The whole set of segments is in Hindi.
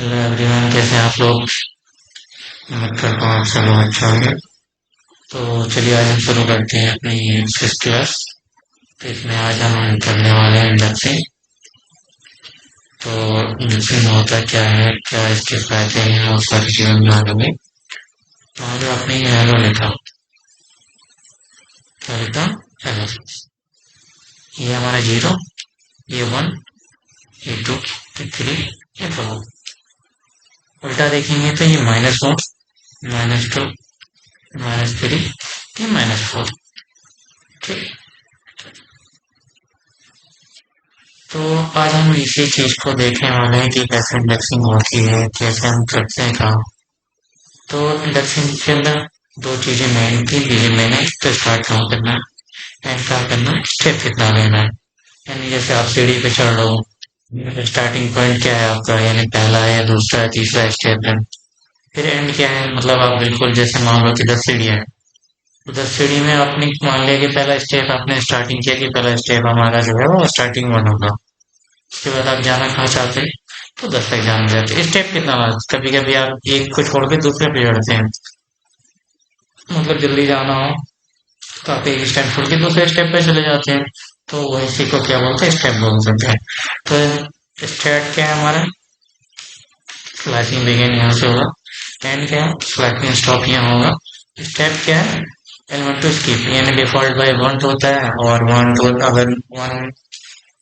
हेलो एवरीवन, कैसे हैं आप लोग। उम्मीद करता हूँ आप सब लोग अच्छे होंगे। तो चलिए आज हम शुरू करते हैं अपनी फिफ्थ क्लास। तो इसमें आज हम करने वाले हैं इंडक्शन। तो इंडक्शन होता क्या है, क्या इसके फायदे हैं और सारी चीज़ें जानेंगे। तो आज आपने ये हेलो लिखा, क्या लिखा, हेलो। ये हमारा जीरो, ये वन, ये टू, ये थ्री, ये फोर। उल्टा देखेंगे तो ये minus one, minus two, minus three, ये माइनस फोर। ठीक। तो आज हम इसी चीज को देखने वाले हैं कि कैसे इंडेक्सिंग होती है, कैसे हम करते हैं काम। तो इंडेक्सिंग के अंदर दो चीजें मेन थी, चीजें मेन है तो स्टार्ट कहाँ करना है एंड कहाँ करना है, स्टेप कितना लेना है। यानी जैसे आप सीढ़ी पे चढ़ रहे हो, स्टार्टिंग पॉइंट क्या है आपका, यानी पहला है, दूसरा है, तीसरा स्टेप है। फिर एंड क्या है, मतलब आप बिल्कुल जैसे मान लो कि 10 सीढ़ियाँ है, तो 10 सीढ़ी में आपने मान लिया कि पहला स्टेप आपने स्टार्टिंग किया कि पहला स्टेप हमारा जो है वो स्टार्टिंग वन होगा। उसके बाद आप जाना कहाँ चाहते हैं, तो 10 तक जाना चाहते हैं। स्टेप कितना लगता है, कभी कभी आप एक को छोड़ के दूसरे पे चढ़ते हैं, मतलब जल्दी जाना हो तो आप एक स्टेप छोड़ के दूसरे स्टेप पे चले जाते हैं। तो वो इसी को क्या बोलते हैं, स्टेप बोल सकते हैं। तो स्टार्ट क्या है हमारा, स्लैशिंग बिगिन यहाँ से होगा। एंड क्या है, स्लैशिंग स्टॉप यहाँ होगा। स्टेप क्या है, एलिमेंट टू स्किप, यानी डिफॉल्ट बाय वन होता है, और वन तो अगर वन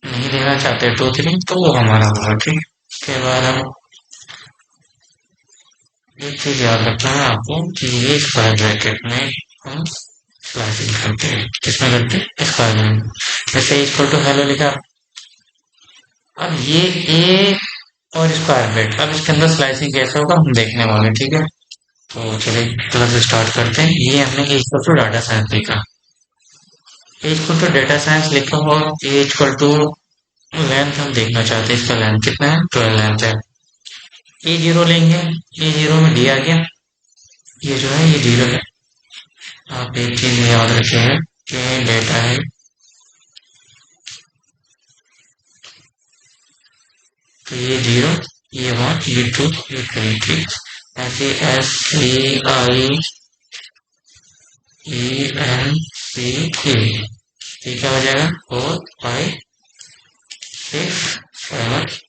नहीं देना चाहते टू थ्री तो वो हमारा होगा। ठीक। उसके बाद हम एक चीज याद रखना है आपको कि ये स्क्वायर ब्रैकेट में हम स्लैशिंग करते हैं, किसमें करते हैं, स्क्वायर में। जैसे इक्वल टू हेलो लिखा, अब ये ए और स्क्वायर ब्रैकेट, अब इसके अंदर स्लाइसिंग कैसे होगा हम देखने वाले हैं, ठीक है। तो चलिए क्लास स्टार्ट करते हैं। ये हमने ए इक्वल टू डाटा साइंस लिखा, ए इक्वल टू डाटा साइंस लिखा, और ए इक्वल टू लेंथ हम देखना चाहते हैं, इसका लेंथ कितना है, 12 लेंथ है। ए जीरो लेंगे, ए जीरो में डी आ गया, ये जो है ये जीरो है। आप एक चीज याद रखें कि डेटा है, तो ये जीरो, ये वन, ये टू, ये थ्री। ठीक। ऐसे S A I E N C ए, ये क्या हो जाएगा, 4 5 6 7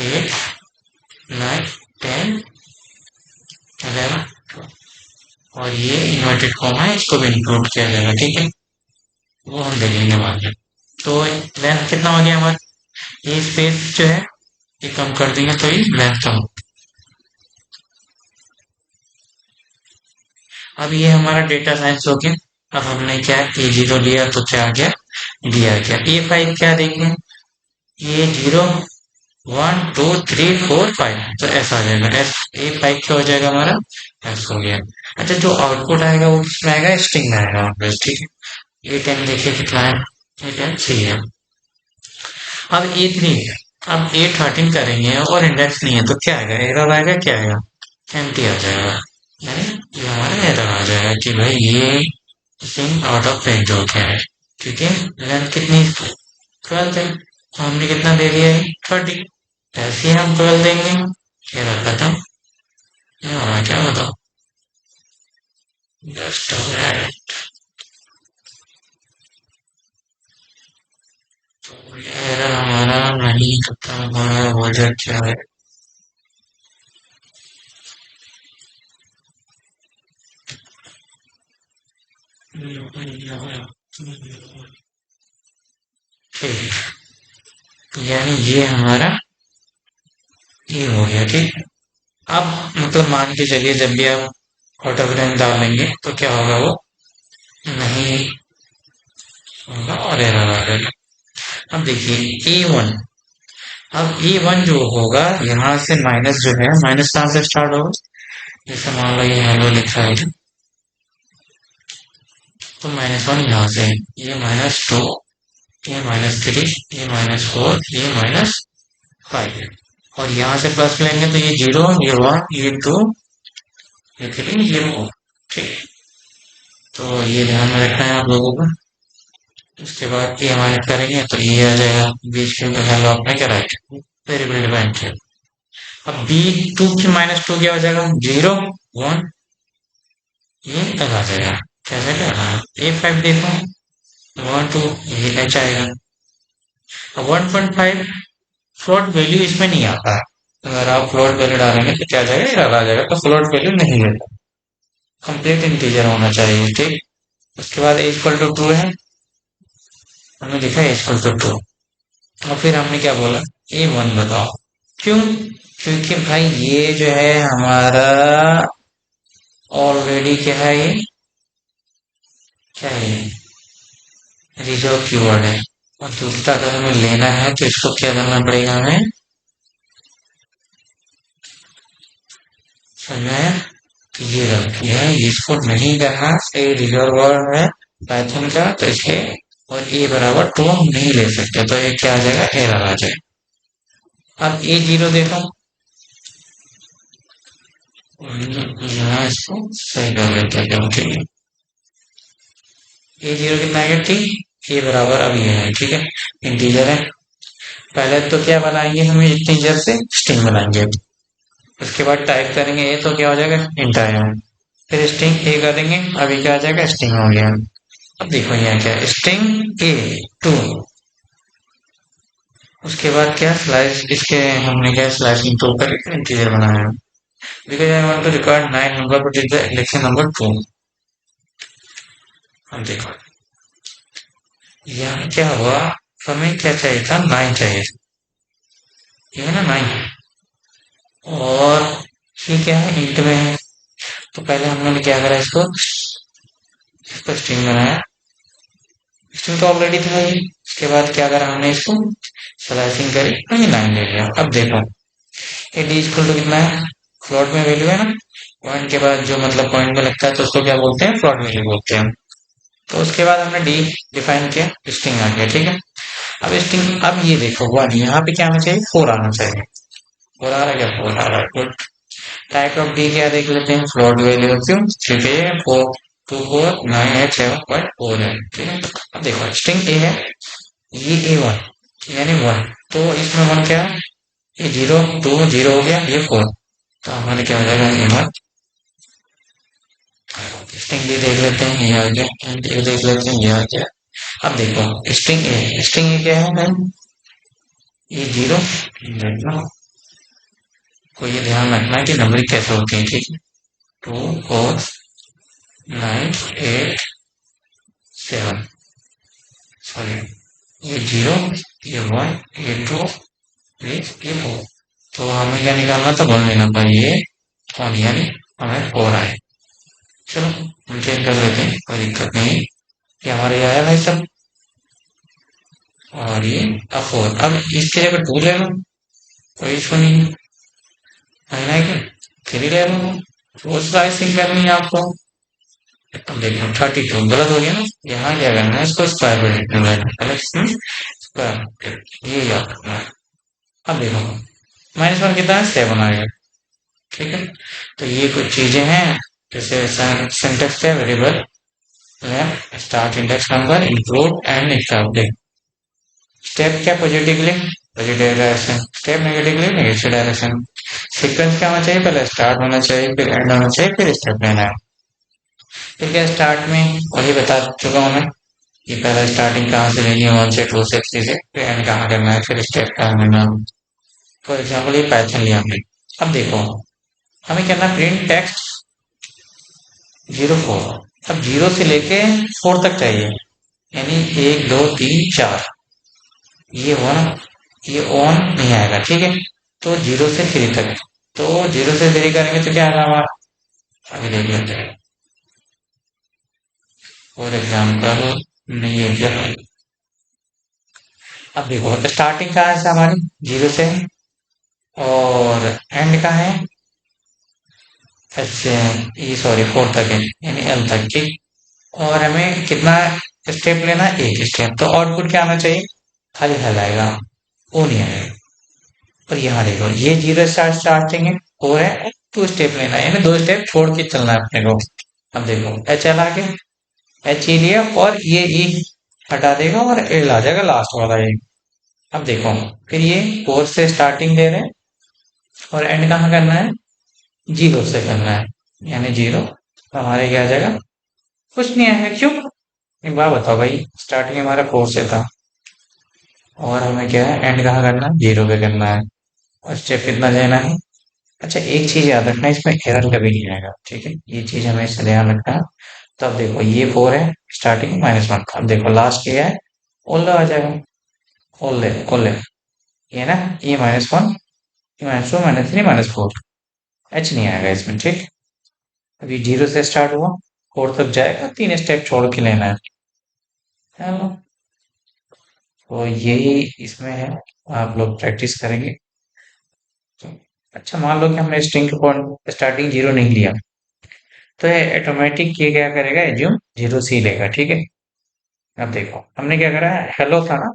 8 9 10 हो जाएगा। और ये इन्वर्टेड कॉमा है, इसको भी इंक्लूड किया जाएगा, ठीक है। वो हम देखेंगे बाद में। तो लेंथ कितना हो गया हमारा, ये स्पेस जो है ये कम कर देंगे तो ये लेंथ कम। अब ये हमारा डेटा साइंस हो गया। अब हमने क्या ए जीरो लिया तो क्या आ गया, डी आ गया। ए फाइव क्या देंगे, ये zero, one two three four five, तो ऐसा आ जाएगा एस। ए फाइव क्या हो जाएगा हमारा, एस हो गया। अच्छा, जो आउटपुट आएगा वो किसमें आएगा, स्ट्रिंग में आएगा बस, ठीक है। ए टेन देखिए कितना है, ए टेन थ्री है। अब ए थ्री, अब ए थर्टीन करेंगे और इंडेक्स नहीं है तो क्या आएगा, एरर आएगा, क्या आएगा, एम्प्टी आ जाएगा। यानी ये हमारा एरर आ जाएगा कि भाई ये स्ट्रिंग आउट ऑफ रेंज हो गया है, ठीक है। लेंथ कितनी, 12 है, तो हमने कितना दे दिया है, 30। ऐसे ही हम 12 देंगे, एरर खत्म। ये हमारा क्या बताओ, जस्ट तो ये एरर हमारा नहीं खत्म, हमारा वजह क्या है, ठीक। यानी ये हमारा ये हो गया, ठीक। अब मतलब मान के चलिए जब भी आप ऑटो ब्रेन डालेंगे तो क्या होगा, वो नहीं होगा और एरर आ जाएगा। अब देखिए ए वन, अब ए वन जो होगा यहाँ से माइनस जो है, माइनस कहाँ से स्टार्ट होगा, जैसे मान लो ये हेलो लिखा है तो माइनस वन यहाँ से, ये माइनस टू, ये माइनस थ्री, ये माइनस फोर, ये माइनस फाइव, और यहाँ से प्लस लेंगे तो ये जीरो, ये वन, ये टू, ये थ्री, ये फोर। ठीक। तो ये ध्यान में रखना है आप लोगों को। उसके बाद ये माइनस करेंगे तो ये आ जाएगा, बीच में हेलो आपने क्या रखा, वेरिएबल डिफाइन किया। अब बी टू की माइनस टू क्या हो जाएगा, 0 1, ये तक आ जाएगा। कैसे करना है, A5 देखो, 1 2, ये एच आएगा। अब 1.5 फ्लोट वैल्यू इसमें नहीं आता है। अगर आप फ्लोट वैल्यू डालेंगे तो क्या आ जाएगा, एरर आ जाएगा, तो फ्लोट वैल्यू नहीं लेता, कंप्लीट इंटीजर होना चाहिए, ठीक। उसके बाद ए इक्वल टू 2 है, हमने लिखा है इक्वल टू 2। और फिर हमने क्या बोला, A1 बताओ। क्यों, क्योंकि भाई ये जो है हमारा ऑलरेडी क्या है, ये क्या है, रिजर्व कीवर्ड है। और दूसरा अगर हमें लेना है तो इसको क्या करना पड़ेगा हमें, समझ में आया? तो ये रखी है, इसको नहीं करना, ए रिजर्व वर्ड है पाइथन का, तो इसे और ए बराबर 2 हम नहीं ले सकते, तो ये क्या आ जाएगा, एरर आ जाएगा। अब A0 देखो, यहाँ इसको सही कर लेते हैं क्योंकि A0 कितना है थी, ए बराबर अब ये है, ठीक है, इंटीजर है। पहले तो क्या बनाएंगे, हम इंटीजर से स्ट्रिंग बनाएंगे, उसके बाद टाइप करेंगे ए तो क्या हो जाएगा, इंट आएगा। फिर स्ट्रिंग ए करेंगे, अभी क्या आ जाएगा, स्ट्रिंग हो गया। अब देखो यहाँ क्या है, स्ट्रिंग A2, उसके बाद क्या स्लाइस, इसके हमने क्या स्लाइसिंग टू करके इंटीजर बनाया, because I want to record 9 number but is the election number 2। अब देखो यहाँ क्या हुआ, हमें क्या चाहिए था, 9 चाहिए था, ये है ना 9, और ये क्या है, इंट में है। तो पहले हमने क्या करा, इसको इसको स्ट्रिंग बनाया, स्ट्रिंग तो ऑलरेडी था ये। उसके बाद क्या करा हमने, इसको स्लाइसिंग करी और ये 9 ले लिया। अब देखो ये डी इक्वल टू कितना है, फ्लोट में वैल्यू है ना, पॉइंट के बाद जो मतलब पॉइंट में लगता है तो उसको क्या बोलते हैं, फ्लोट वैल्यू बोलते हैं। तो उसके बाद हमने डी डिफाइन किया, स्ट्रिंग आ गया, ठीक है। अब स्ट्रिंग, अब ये देखो 1, यहाँ पे क्या आना चाहिए, 4 आना चाहिए। 4 आ रहा है क्या, 4 आ रहा है, गुड। टाइप ऑफ डी क्या देख लेते हैं, फ्लोट वैल्यू, क्यों, क्योंकि ये 4 2 4 9 8 7.4 है, ठीक है। अब देखो स्ट्रिंग ए है, ये A1 यानी 1, तो इसमें 1 क्या है, ये 0 2 0 हो गया, ये 4, तो हमारे क्या हो जाएगा, A1। स्ट्रिंग बी देख लेते हैं, ये आ गया, एंड ए देख लेते हैं, ये आ गया। अब देखो स्ट्रिंग ए क्या है भाई, ये 0 देखना, को ये ध्यान रखना है कि नंबरिंग कैसे होती है, ठीक है। 2 4 9 8 7, सॉरी, ये 0 ये 1 ये 2 ये 4, तो हमें क्या निकालना था, 1 लेना था, ये 1 यानी हमें 4 आए। चलो हम चेक कर लेते हैं, कोई दिक्कत नहीं, ये हमारे ये आया भाई सब, और ये अब 4, अब इसके जगह 2 ले लो, कोई इशू नहीं है ना, क्या 3 ले लो, रोज स्लाइसिंग करनी है आपको। अब देखो 32 गलत हो गया ना, यहाँ क्या करना है, इसको स्क्वायर ब्रैकेट में लेना है, पहले स्क्वायर ब्रैकेट, ये याद रखना है। अब देखो -1 कितना है, 7 आएगा, ठीक है। तो ये कुछ चीजें हैं, जैसे सिंटेक्स है, variable start index number include end static. Step क्या, positively positive direction, step negatively negative direction. Sequence क्या होना चाहिए, पहले स्टार्ट होना चाहिए, फिर एंड होना चाहिए, फिर स्टेप लेना है। फिर क्या, स्टार्ट में वही बता चुका हूं मैं, कि पहले स्टार्टिंग कहाँ से लेनी है, 1 से 2 से 3 से, फिर एंड कहाँ करना है, फिर स्टेप कहाँ करना है। फॉर एग्जाम्पल ये पाइथन लिया हमने। अब देखो हमें करना प्रिंट टेक्स्ट 04, अब 0 से लेके 4 तक चाहिए, यानी 1 2 3 4, ये वन, ये ऑन नहीं आएगा, ठीक है। तो 0 से 3 तक, तो 0 से 3 करेंगे तो क्या आएगा हमारा, अभी देख लेते हैं। फॉर एग्जाम्पल नहीं है क्या, अब देखो स्टार्टिंग कहाँ से हमारी 0 से है, और एंड कहाँ है, ऐसे ये सॉरी 4 तक है, यानी एल तक, ठीक। और हमें कितना स्टेप लेना है, एक स्टेप, तो आउटपुट क्या आना चाहिए, खाली हल आएगा, वो नहीं आएगा। और यहाँ देखो ये 0 स्टार्टिंग है, 4 है, 2 स्टेप लेना है, यानी 2 स्टेप छोड़ के चलना है अपने को। अब देखो एच एल आगे, एच ई लिया, और ये ई हटा देगा, और एल आ जाएगा लास्ट वाला ये। अब देखो फिर ये 4 से स्टार्टिंग दे रहे हैं, और एंड कहाँ करना है? जीरो से करना है, यानी जीरो हमारे क्या आ जाएगा? कुछ नहीं आएगा, क्यों? एक बार बताओ भाई, स्टार्टिंग हमारा 4 से था और हमें क्या है, एंड कहाँ करना है? जीरो पे करना है। और स्टेप कितना लेना है? अच्छा, एक चीज याद रखना, इसमें एरर कभी नहीं आएगा, ठीक है, ये चीज हमें इससे ध्यान रखना है। तो अब देखो ये 4 है, स्टार्टिंग -1, अब देखो लास्ट क्या है? ओल्ड आ जाएगा, ओल्ड ओल्ड, ये ना, ये -1, ये -2, -3, -4, एच नहीं आएगा इसमें, ठीक। अभी जीरो से स्टार्ट हुआ, 4 तक जाएगा, 3 स्टेप छोड़ के लेना है ना? तो यही इसमें है, आप लोग प्रैक्टिस करेंगे तो। अच्छा, मान लो कि हमने स्ट्रिंग के पॉइंट स्टार्टिंग जीरो नहीं लिया, तो ये ऑटोमेटिक ये क्या करेगा, एज्यूम जीरो से ही लेगा, ठीक है। अब देखो हमने क्या करा है, हेलो था ना।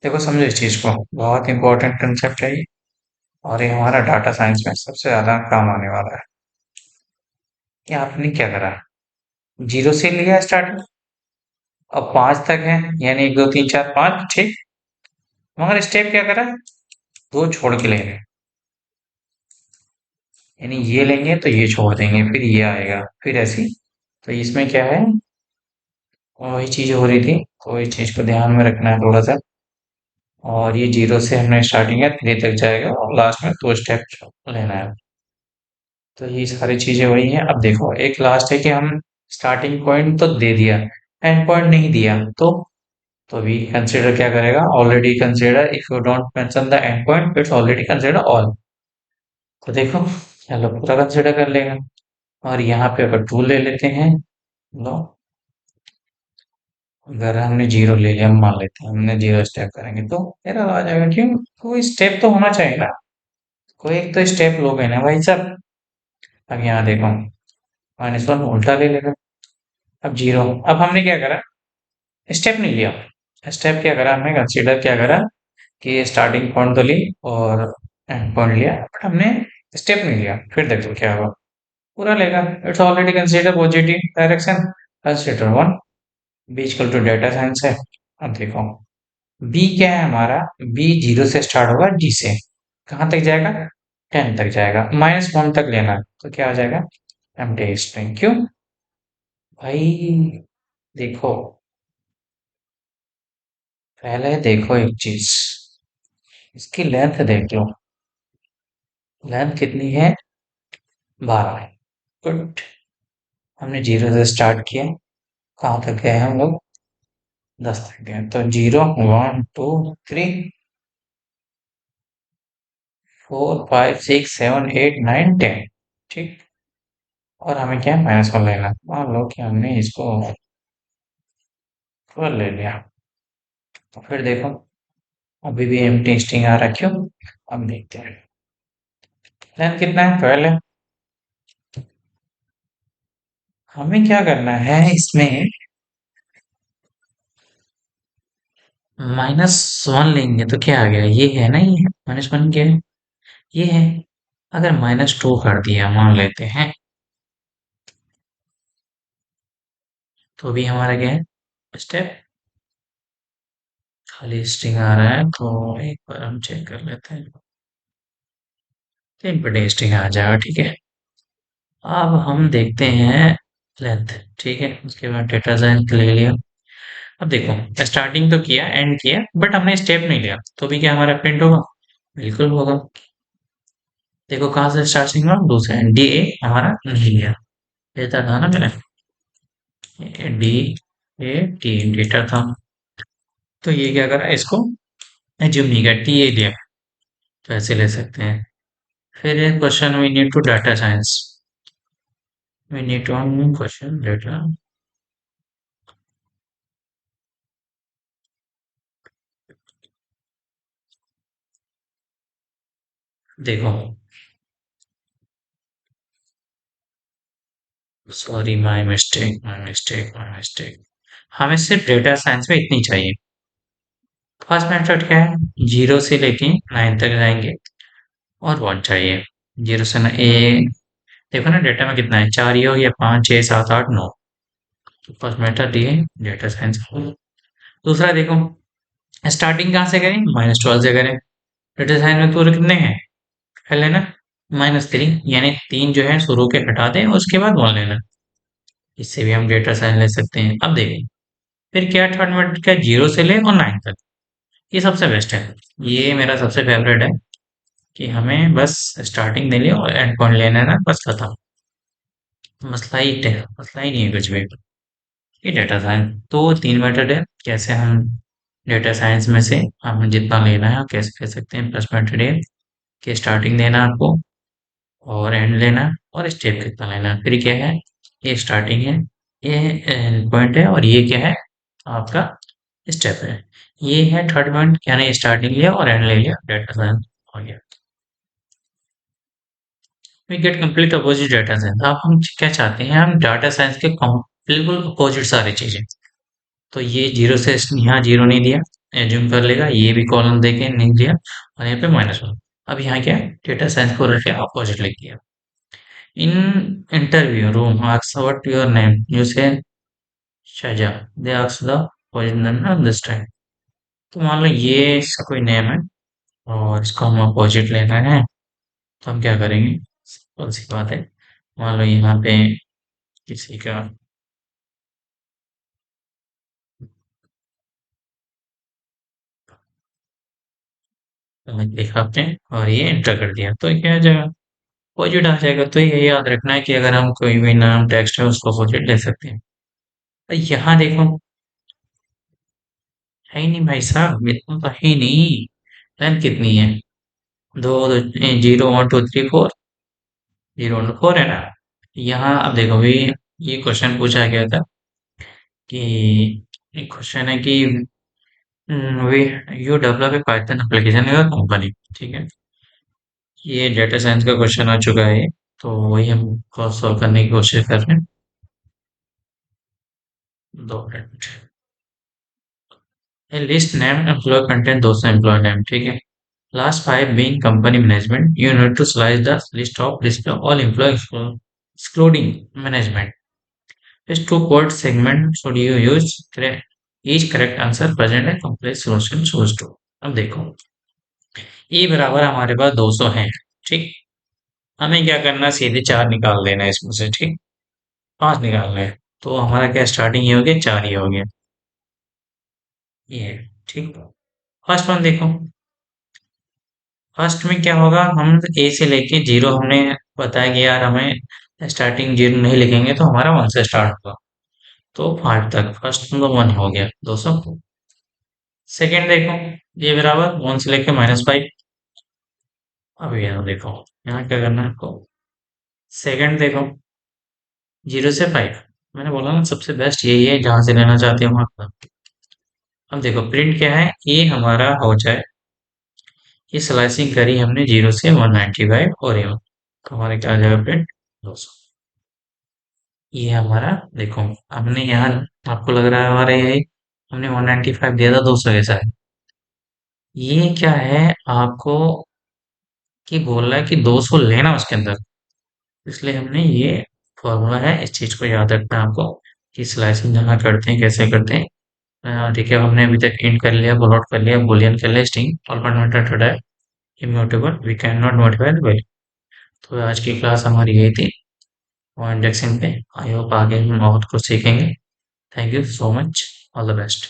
देखो समझो इस चीज को, बहुत इंपॉर्टेंट कंसेप्ट है ये, और ये हमारा डाटा साइंस में सबसे ज्यादा काम आने वाला है। कि आपने क्या करा, जीरो से लिया स्टार्ट, अब 5 तक है, यानी 1 2 3 4 5, ठीक। मगर स्टेप क्या करा, दो छोड़ के ले रहे हैं, यानी ये लेंगे तो ये छोड़ देंगे, फिर ये आएगा, फिर ऐसी। तो इसमें क्या है, वही चीज हो रही थी, तो इस चीज को ध्यान में रखना है थोड़ा सा। और ये जीरो से हमने स्टार्टिंग है, 3 तक जाएगा और लास्ट में 2 स्टेप लेना है। तो ये सारी चीजें वही हैं। अब देखो एक लास्ट है कि हम स्टार्टिंग पॉइंट तो दे दिया, एंड पॉइंट नहीं दिया, तो भी कंसिडर क्या करेगा, already consider, if you don't mention the end point it's already consider all. तो देखो, चलो पूरा कंसिडर कर लेगा। और यहाँ पे अगर टू ले लेते हैं, लो, अगर हमने जीरो ले लिया, हम मान लेते हैं हमने जीरो स्टेप करेंगे तो एरर आ जाएगा, क्यों? कोई स्टेप तो होना चाहिए ना, कोई एक तो स्टेप लोगे ना भाई साहब। अब यहाँ देखो, -1 उल्टा ले लेगा, अब जीरो। अब हमने क्या करा, स्टेप नहीं लिया। स्टेप क्या करा हमने, कंसीडर क्या करा कि स्टार्टिंग पॉइंट तो ली और एंड पॉइंट लिया, बट हमने स्टेप नहीं लिया। फिर देखो क्या होगा, पूरा लेगा, it's already consider positive direction, consider one. B equal to data science है। अब देखो बी क्या है हमारा, बी जीरो से स्टार्ट होगा, डी से कहाँ तक जाएगा, 10 तक जाएगा, -1 तक लेना, तो क्या आ जाएगा, एम्प्टी स्ट्रिंग। क्यों भाई? देखो, पहले देखो एक चीज, इसकी लेंथ देख लो, लेंथ कितनी है, 12 है। गुड, हमने जीरो से स्टार्ट किया, कहाँ तक गए हम लोग, 10 तक गए, तो 0 1 2 3 4 5 6 7 8 9 10, ठीक। और हमें क्या है, -1 लेना। मान लो कि हमने इसको 12 ले लिया, तो फिर देखो अभी भी एम्प्टी स्ट्रिंग आ रहा है, क्यों? अब देखते हैं लेंथ कितना है, 12 है। हमें क्या करना है इसमें, -1 लेंगे तो क्या आ गया, ये है ना, ये -1 क्या है, ये है। अगर -2 कर दिया मान लेते हैं, तो भी हमारा क्या है, स्टेप, खाली स्ट्रिंग आ रहा है, तो एक बार हम चेक कर लेते हैं, एम्प्टी स्ट्रिंग आ जाएगा, ठीक है। अब हम देखते हैं लेंथ, ठीक है, उसके बाद डेटा साइंस ले लिया। अब देखो स्टार्टिंग तो किया, एंड किया, बट हमने स्टेप नहीं लिया, तो भी क्या हमारा प्रिंट होगा, बिल्कुल होगा। देखो कहाँ से स्टार्टिंग हुआ, दूसरा डी ए हमारा नहीं लिया, डेटा था ना पहले, डी ए टी डेटा था, तो ये क्या करा, इसको एज्यूम नहीं किया, टी ए लिया, तो ऐसे ले सकते हैं। फिर एक question, we need to data science, we need to question data. देखो, sorry, my mistake, my mistake, my mistake. हमें सिर्फ डेटा साइंस में इतनी चाहिए। फर्स्ट मेथड क्या है, जीरो से लेके 9 तक जाएंगे और 1 चाहिए। जीरो से ना ए, देखो ना डेटा में कितना है, 4 ये हो गया, 5 6 7 8 9। तो फर्स्ट मेथड ये डेटा साइंस। दूसरा देखो, स्टार्टिंग कहाँ से करें, -12 से करें। डेटा साइंस में पूरे कितने हैं, कर लेना -3, यानी 3 जो है शुरू के हटा दें, उसके बाद 1 लेना। इससे भी हम डेटा साइंस ले सकते हैं। अब देखिए, फिर क्या थर्ड मेथड का 0 से ले और 9 तक, ये सबसे बेस्ट है। ये मेरा सबसे फेवरेट है कि हमें बस स्टार्टिंग देनी है और एंड पॉइंट लेना है ना, बस खत्म। मसला ही नहीं है कुछ भी। ये डेटा साइंस तो 3 मेथड है, कैसे हम डेटा साइंस में से हमें जितना लेना है कैसे कह सकते हैं। प्लस मेथड है कि स्टार्टिंग देना है आपको और एंड लेना है और स्टेप कितना लेना है। फिर क्या है, ये स्टार्टिंग है, ये एंड पॉइंट है, और ये क्या है आपका स्टेप है। ये है थर्ड पॉइंट, यानी स्टार्टिंग लिया और एंड ले लिया, डेटा साइंस हो गया। We get complete opposite data science. अब हम क्या चाहते हैं, हम डाटा साइंस के बिल्कुल अपोजिट सारी चीजें। तो ये 0 से यहाँ 0 नहीं दिया, एज्यूम कर लेगा, ये भी कॉलम देके नहीं दिया, और यहाँ पे -1। अब यहाँ क्या है, डेटा साइंस को रखे अपोजिट लिख दिया। In interview room ask what your name, you say Shahja, they ask the opposite name of this time. तो मान लो ये इसका कोई नेम है और इसको हम अपोजिट लेना है, तो हम क्या करेंगे, सिंपल सी बात है। मान लो यहाँ पे किसी का लिखा आपने और ये एंटर कर दिया, तो क्या आ जाएगा, अपोजिट आ जाएगा। तो ये याद रखना है कि अगर हम कोई भी नाम टेक्स्ट है उसको अपोजिट ले सकते हैं। यहाँ देखो, है ही नहीं भाई साहब, इतना तो है ही नहीं। लेंथ कितनी है, 0 1 2 3 4, 0 1 4 है ना। यहाँ अब देखो भी, ये क्वेश्चन पूछा गया था कि, एक क्वेश्चन है कि way you develop a Python application in company, ठीक है। ये डेटा साइंस का क्वेश्चन आ चुका है, तो वही हम सॉल्व करने की कोशिश कर रहे हैं। 2 minute. A list name employee contain 200 employee name, ठीक है। Last 5 being company management, you need to slice the list of display all employees excluding management. Which two code segment should you use? Correct. Each correct answer present a complete solution choose to। अब देखो, ये बराबर हमारे पास 200 है, ठीक। हमें क्या करना है, सीधे 4 निकाल देना है इसमें से, ठीक। 5 निकालना है, तो हमारा क्या स्टार्टिंग ये हो गया, 4 ही हो गया, ये है, ठीक। फर्स्ट वन देखो, फर्स्ट में क्या होगा, हम ए से लेके 0 हमने बताया कि यार हमें स्टार्टिंग 0 नहीं लिखेंगे तो हमारा 1 से स्टार्ट होगा, तो 5 तक फर्स्ट मतलब 1 हो गया, 200। सेकेंड देखो, ये बराबर 1 से लेके -5। अब यहाँ देखो, यहाँ क्या करना है आपको, सेकेंड देखो, 0 से 5। मैंने बोला ना सबसे बेस्ट यही है, जहां से लेना चाहते हो वहां पर। अब देखो प्रिंट क्या है, ये हमारा हो जाए, ये स्लाइसिंग करी हमने 0 से 195 और ये, तो हमारे क्या आ जाएगा प्रिंट, 200। ये हमारा देखो, हमने यहाँ, आपको लग रहा है हमारे ये हमने 195 दिया था, 200 ऐसा है। ये क्या है आपको, कि बोल रहा है कि 200 लेना उसके अंदर, इसलिए हमने ये फॉर्मूला है, इस चीज को याद रखना है आपको, कि स्लाइसिंग जहाँ करते हैं कैसे करते हैं। ठीक है, हमने अभी तक इंट कर लिया, प्लॉट कर लिया, बुलियन कर लिया, स्ट्रिंग और कन्वर्टर है immutable, we can not modify the value. तो आज की क्लास हमारी यही थी और इंडेक्सिंग पे। आई होप आगे हम बहुत कुछ सीखेंगे। Thank you so much, all the best.